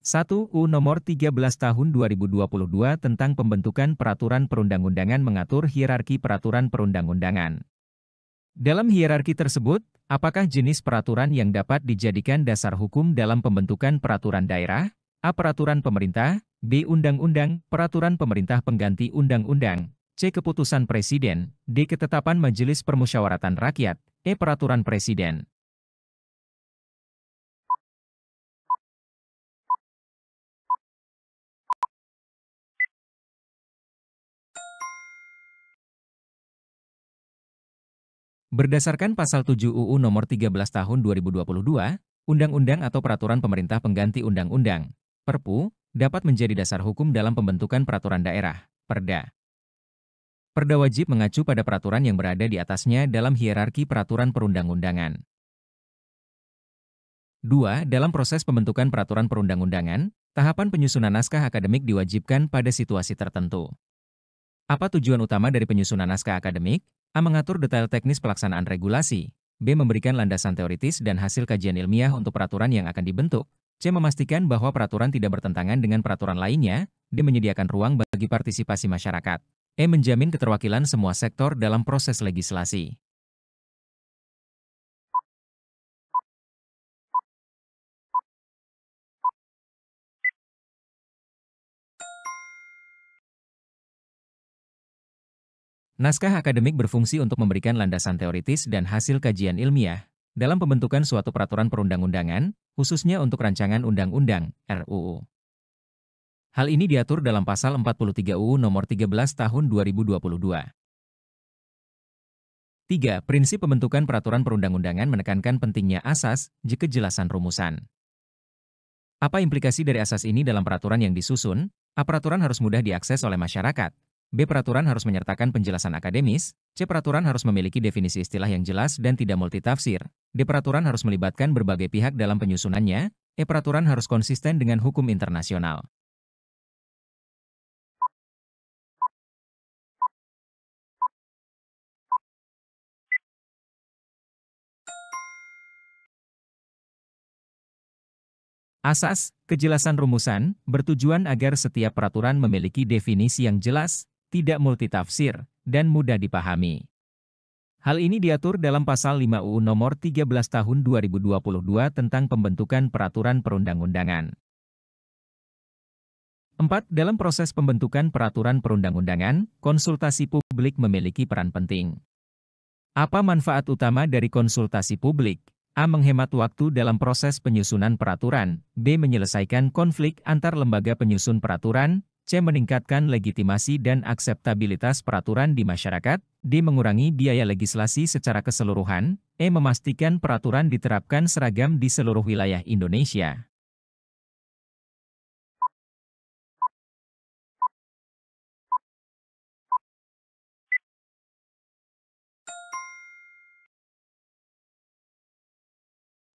1. UU Nomor 13 Tahun 2022 tentang pembentukan peraturan perundang-undangan mengatur hierarki peraturan perundang-undangan. Dalam hierarki tersebut, apakah jenis peraturan yang dapat dijadikan dasar hukum dalam pembentukan peraturan daerah? A. Peraturan pemerintah, B. Undang-undang, peraturan pemerintah pengganti undang-undang, C. Keputusan Presiden, D. Ketetapan Majelis Permusyawaratan Rakyat, E. Peraturan Presiden. Berdasarkan Pasal 7 UU Nomor 13 Tahun 2022, Undang-Undang atau Peraturan Pemerintah Pengganti Undang-Undang, Perpu, dapat menjadi dasar hukum dalam pembentukan peraturan daerah, Perda. Perda wajib mengacu pada peraturan yang berada di atasnya dalam hierarki peraturan perundang-undangan. 2. Dalam proses pembentukan peraturan perundang-undangan, tahapan penyusunan naskah akademik diwajibkan pada situasi tertentu. Apa tujuan utama dari penyusunan naskah akademik? A. Mengatur detail teknis pelaksanaan regulasi. B. Memberikan landasan teoritis dan hasil kajian ilmiah untuk peraturan yang akan dibentuk. C. Memastikan bahwa peraturan tidak bertentangan dengan peraturan lainnya. D. Menyediakan ruang bagi partisipasi masyarakat. E. Menjamin keterwakilan semua sektor dalam proses legislasi. Naskah akademik berfungsi untuk memberikan landasan teoritis dan hasil kajian ilmiah dalam pembentukan suatu peraturan perundang-undangan, khususnya untuk rancangan undang-undang, RUU. Hal ini diatur dalam Pasal 43 UU Nomor 13 Tahun 2022. 3. Prinsip pembentukan peraturan perundang-undangan menekankan pentingnya asas, kejelasan rumusan. Apa implikasi dari asas ini dalam peraturan yang disusun? A. Peraturan harus mudah diakses oleh masyarakat. B. Peraturan harus menyertakan penjelasan akademis. C. Peraturan harus memiliki definisi istilah yang jelas dan tidak multitafsir. D. Peraturan harus melibatkan berbagai pihak dalam penyusunannya. E. Peraturan harus konsisten dengan hukum internasional. Asas, kejelasan rumusan, bertujuan agar setiap peraturan memiliki definisi yang jelas, tidak multitafsir, dan mudah dipahami. Hal ini diatur dalam Pasal 5 UU Nomor 13 Tahun 2022 tentang pembentukan peraturan perundang-undangan. 4. Dalam proses pembentukan peraturan perundang-undangan, konsultasi publik memiliki peran penting. Apa manfaat utama dari konsultasi publik? A. Menghemat waktu dalam proses penyusunan peraturan. B. Menyelesaikan konflik antar lembaga penyusun peraturan. C. Meningkatkan legitimasi dan akseptabilitas peraturan di masyarakat. D. Mengurangi biaya legislasi secara keseluruhan. E. Memastikan peraturan diterapkan seragam di seluruh wilayah Indonesia.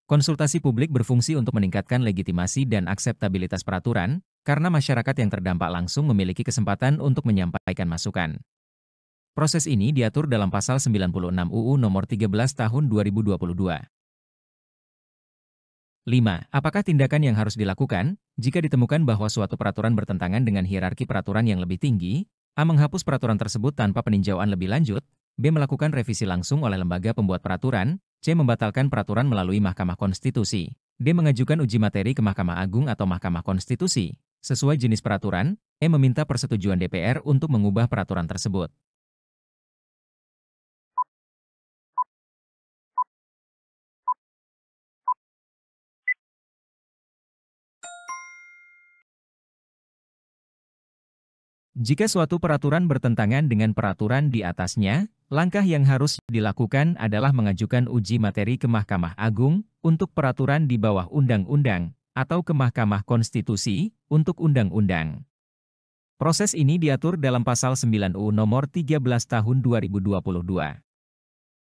Konsultasi publik berfungsi untuk meningkatkan legitimasi dan akseptabilitas peraturan, karena masyarakat yang terdampak langsung memiliki kesempatan untuk menyampaikan masukan. Proses ini diatur dalam Pasal 96 UU Nomor 13 Tahun 2022. 5. Apakah tindakan yang harus dilakukan jika ditemukan bahwa suatu peraturan bertentangan dengan hierarki peraturan yang lebih tinggi? A. Menghapus peraturan tersebut tanpa peninjauan lebih lanjut. B. Melakukan revisi langsung oleh lembaga pembuat peraturan. C. Membatalkan peraturan melalui Mahkamah Konstitusi. D. Mengajukan uji materi ke Mahkamah Agung atau Mahkamah Konstitusi. Sesuai jenis peraturan, E. Meminta persetujuan DPR untuk mengubah peraturan tersebut. Jika suatu peraturan bertentangan dengan peraturan di atasnya, langkah yang harus dilakukan adalah mengajukan uji materi ke Mahkamah Agung untuk peraturan di bawah undang-undang atau ke Mahkamah Konstitusi untuk undang-undang. Proses ini diatur dalam Pasal 9 UU Nomor 13 Tahun 2022.